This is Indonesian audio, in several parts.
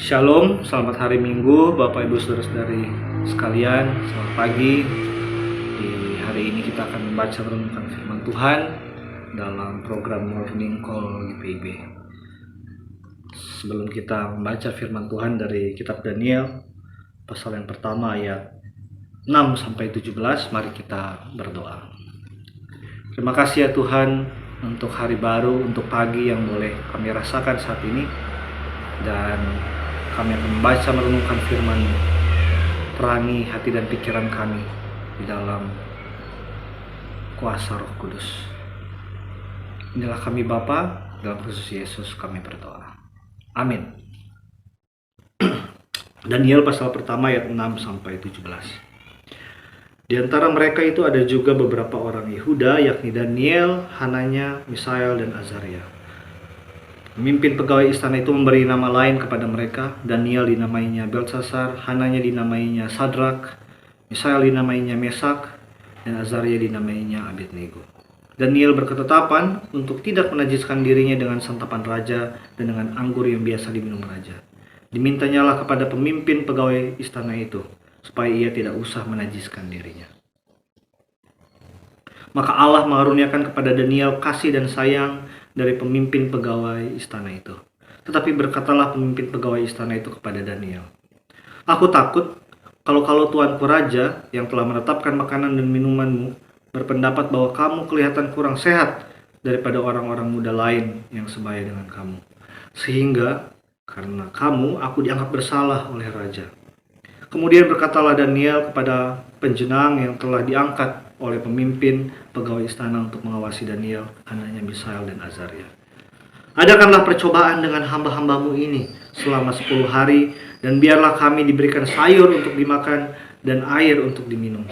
Shalom, selamat hari Minggu Bapak Ibu Saudara-saudari sekalian. Selamat pagi. Di hari ini kita akan membaca merenungkan firman Tuhan dalam program Morning Call GPIB. Sebelum kita membaca firman Tuhan dari kitab Daniel pasal yang pertama ayat 6-17, mari kita berdoa. Terima kasih ya Tuhan untuk hari baru, untuk pagi yang boleh kami rasakan saat ini, dan kami akan membaca merenungkan firman. Perangi hati dan pikiran kami di dalam kuasa Roh Kudus. Inilah kami Bapa, dalam Kristus Yesus kami berdoa. Amin. Daniel pasal pertama ayat 6-17. Di antara mereka itu ada juga beberapa orang Yehuda, yakni Daniel, Hananya, Misael, dan Azaria. Pemimpin pegawai istana itu memberi nama lain kepada mereka. Daniel dinamainya Belsasar, Hananya dinamainya Sadrak, Misael dinamainya Mesak, dan Azaria dinamainya Abednego. Daniel berketetapan untuk tidak menajiskan dirinya dengan santapan raja dan dengan anggur yang biasa diminum raja. Dimintanyalah kepada pemimpin pegawai istana itu supaya ia tidak usah menajiskan dirinya. Maka Allah mengaruniakan kepada Daniel kasih dan sayang dari pemimpin pegawai istana itu. Tetapi berkatalah pemimpin pegawai istana itu kepada Daniel, "Aku takut kalau tuanku raja yang telah menetapkan makanan dan minumanmu berpendapat bahwa kamu kelihatan kurang sehat daripada orang-orang muda lain yang sebaya dengan kamu. Sehingga karena kamu aku dianggap bersalah oleh raja." Kemudian berkatalah Daniel kepada penjenang yang telah diangkat oleh pemimpin pegawai istana untuk mengawasi Daniel, Hananya, Misael, dan Azaria, "Adakanlah percobaan dengan hamba-hambamu ini selama 10 hari, dan biarlah kami diberikan sayur untuk dimakan dan air untuk diminum.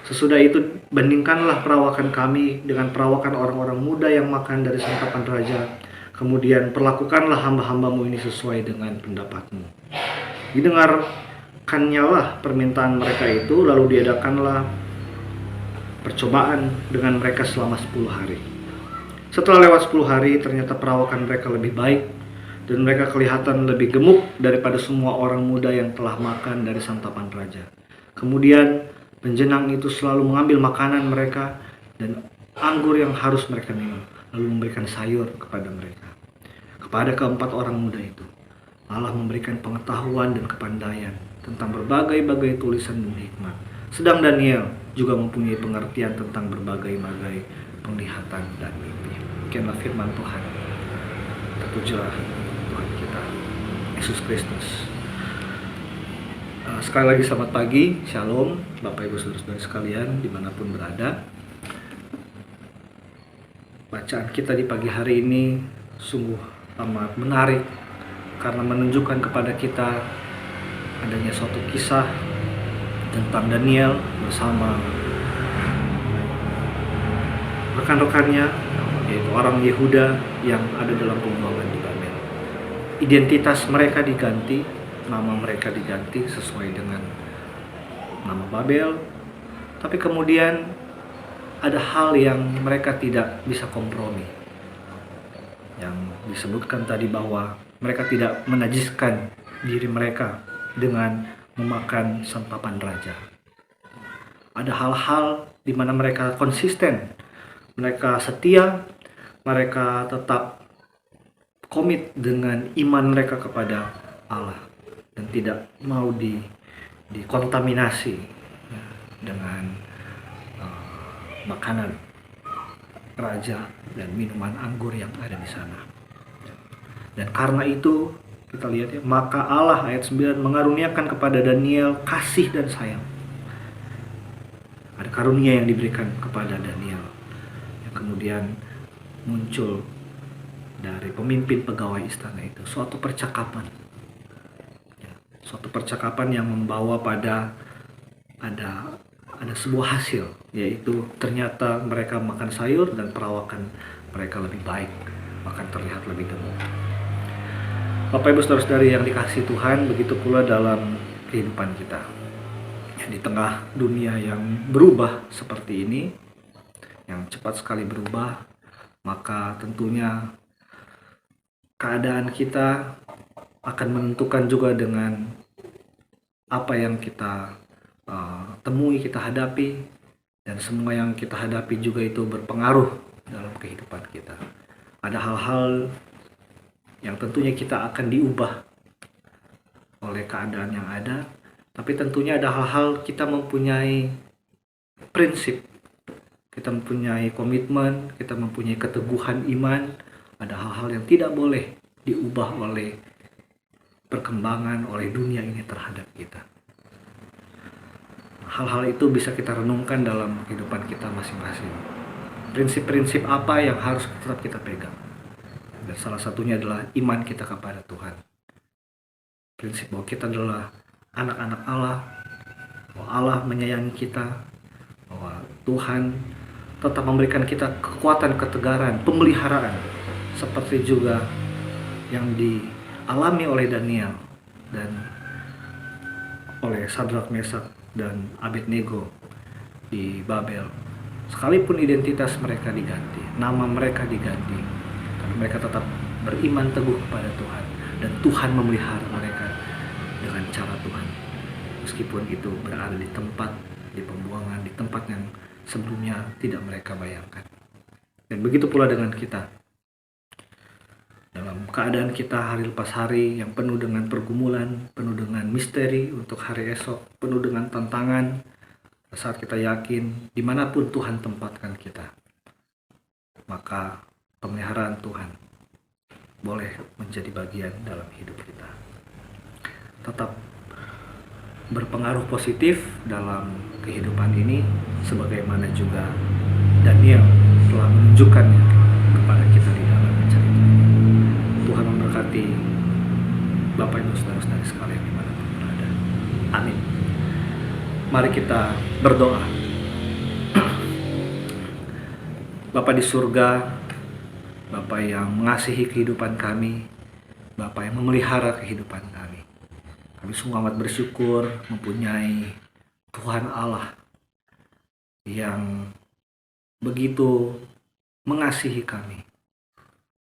Sesudah itu bandingkanlah perawakan kami dengan perawakan orang-orang muda yang makan dari santapan raja. Kemudian perlakukanlah hamba-hambamu ini sesuai dengan pendapatmu." Didengarkannyalah permintaan mereka itu, lalu diadakanlah percobaan dengan mereka selama 10 hari. Setelah lewat 10 hari, ternyata perawakan mereka lebih baik dan mereka kelihatan lebih gemuk daripada semua orang muda yang telah makan dari santapan raja. Kemudian penjenang itu selalu mengambil makanan mereka dan anggur yang harus mereka minum, lalu memberikan sayur kepada mereka. Kepada keempat orang muda itu, Allah memberikan pengetahuan dan kepandaian tentang berbagai-bagai tulisan dan hikmat. Sedang Daniel juga mempunyai pengertian tentang berbagai-bagai penglihatan dan mimpi. Demikianlah firman Tuhan. Terpujilah Tuhan kita, Yesus Kristus. Sekali lagi selamat pagi, Shalom Bapak Ibu Saudara-saudari sekalian dimanapun berada. Bacaan kita di pagi hari ini sungguh amat menarik karena menunjukkan kepada kita adanya suatu kisah tentang Daniel bersama rekan-rekannya, yaitu orang Yehuda yang ada dalam pembuangan di Babel. Identitas mereka diganti, nama mereka diganti sesuai dengan nama Babel, tapi kemudian ada hal yang mereka tidak bisa kompromi, yang disebutkan tadi bahwa mereka tidak menajiskan diri mereka dengan memakan santapan raja. Ada hal-hal di mana mereka konsisten, mereka setia, mereka tetap komit dengan iman mereka kepada Allah dan tidak mau dikontaminasi dengan makanan raja dan minuman anggur yang ada di sana. Dan karena itu kita lihat ya, maka Allah ayat 9 mengaruniakan kepada Daniel kasih dan sayang. Ada karunia yang diberikan kepada Daniel yang kemudian muncul dari pemimpin pegawai istana itu, suatu percakapan yang membawa pada ada sebuah hasil, yaitu ternyata mereka makan sayur dan perawakan mereka lebih baik, bahkan terlihat lebih gemuk. Bapak Ibu Saudara-saudari yang dikasihi Tuhan, begitu pula dalam kehidupan kita. Di tengah dunia yang berubah seperti ini, yang cepat sekali berubah, maka tentunya keadaan kita akan menentukan juga dengan apa yang kita temui, kita hadapi, dan semua yang kita hadapi juga itu berpengaruh dalam kehidupan kita. Ada hal-hal yang tentunya kita akan diubah oleh keadaan yang ada, tapi tentunya ada hal-hal kita mempunyai prinsip, kita mempunyai komitmen, kita mempunyai keteguhan iman. Ada hal-hal yang tidak boleh diubah oleh perkembangan, oleh dunia ini terhadap kita. Hal-hal itu bisa kita renungkan dalam kehidupan kita masing-masing. Prinsip-prinsip apa yang harus tetap kita pegang? Dan salah satunya adalah iman kita kepada Tuhan. Prinsip bahwa kita adalah anak-anak Allah, bahwa Allah menyayangi kita, bahwa Tuhan tetap memberikan kita kekuatan, ketegaran, pemeliharaan, seperti juga yang dialami oleh Daniel dan oleh Sadrak, Mesak, dan Abednego di Babel. Sekalipun identitas mereka diganti, nama mereka diganti, tapi mereka tetap beriman teguh kepada Tuhan, dan Tuhan memelihara mereka dengan cara Tuhan. Meskipun itu berada di tempat, di pembuangan, di tempat yang sebelumnya tidak mereka bayangkan. Dan begitu pula dengan kita. Dalam keadaan kita hari lepas hari yang penuh dengan pergumulan, penuh dengan misteri untuk hari esok, penuh dengan tantangan, saat kita yakin dimanapun Tuhan tempatkan kita, maka pemeliharaan Tuhan boleh menjadi bagian dalam hidup kita. Tetap berpengaruh positif dalam kehidupan ini, sebagaimana juga Daniel telah menunjukkannya kepada kita di dalam cerita ini. Tuhan memberkati Bapak Ibu saudara-saudari sekalian dimanapun berada. Amin. Mari kita berdoa. Bapa di surga, Bapa yang mengasihi kehidupan kami, Bapa yang memelihara kehidupan kami. Kami sungguh amat bersyukur mempunyai Tuhan Allah yang begitu mengasihi kami.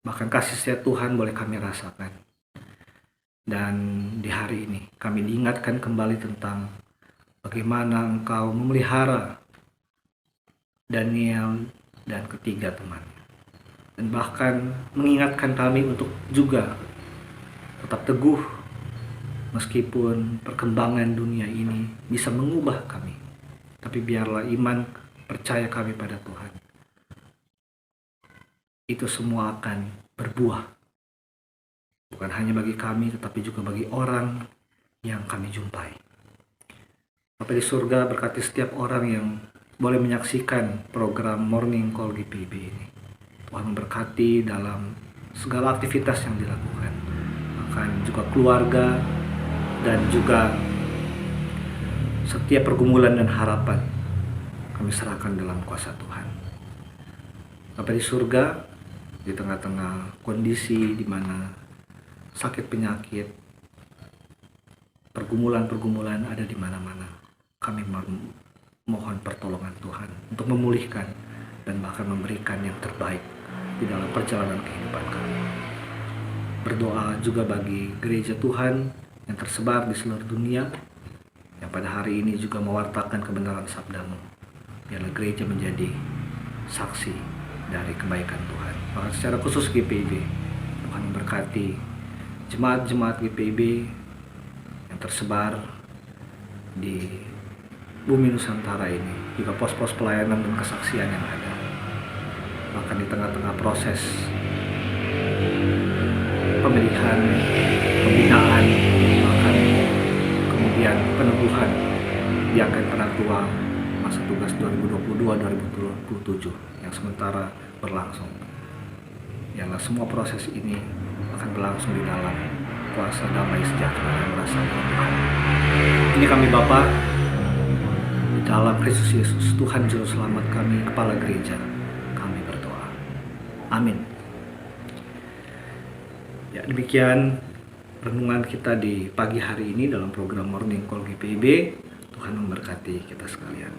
Bahkan kasih setia Tuhan boleh kami rasakan. Dan di hari ini kami diingatkan kembali tentang bagaimana Engkau memelihara Daniel dan ketiga temannya. Dan bahkan mengingatkan kami untuk juga tetap teguh meskipun perkembangan dunia ini bisa mengubah kami. Tapi biarlah iman percaya kami pada Tuhan, itu semua akan berbuah. Bukan hanya bagi kami, tetapi juga bagi orang yang kami jumpai. Bapa di surga, berkati setiap orang yang boleh menyaksikan program Morning Call GPIB ini. Tuhan memberkati dalam segala aktivitas yang dilakukan. Bahkan juga keluarga dan juga setiap pergumulan dan harapan kami serahkan dalam kuasa Tuhan. Bapa di surga, di tengah-tengah kondisi di mana sakit penyakit, pergumulan-pergumulan ada di mana-mana, kami mohon pertolongan Tuhan untuk memulihkan dan bahkan memberikan yang terbaik di dalam perjalanan kehidupan kami. Berdoa juga bagi gereja Tuhan yang tersebar di seluruh dunia, yang pada hari ini juga mewartakan kebenaran sabda-Mu. Biarlah gereja menjadi saksi dari kebaikan Tuhan. Bahkan secara khusus GPIB, Tuhan memberkati jemaat-jemaat GPIB yang tersebar di bumi Nusantara ini, juga pos-pos pelayanan dan kesaksian yang ada. Bahkan di tengah-tengah proses pemilihan, pembinaan, bahkan kemudian peneguhan diangkat penatua masa tugas 2022-2027 yang sementara berlangsung. Yalah, semua proses ini akan berlangsung di dalam kuasa damai sejahtera yang berasal dari Tuhan. Ini kami Bapa, di dalam Kristus Yesus, Tuhan Juru Selamat kami, Kepala Gereja, kami berdoa. Amin. Ya, demikian renungan kita di pagi hari ini dalam program Morning Call GPIB. Tuhan memberkati kita sekalian.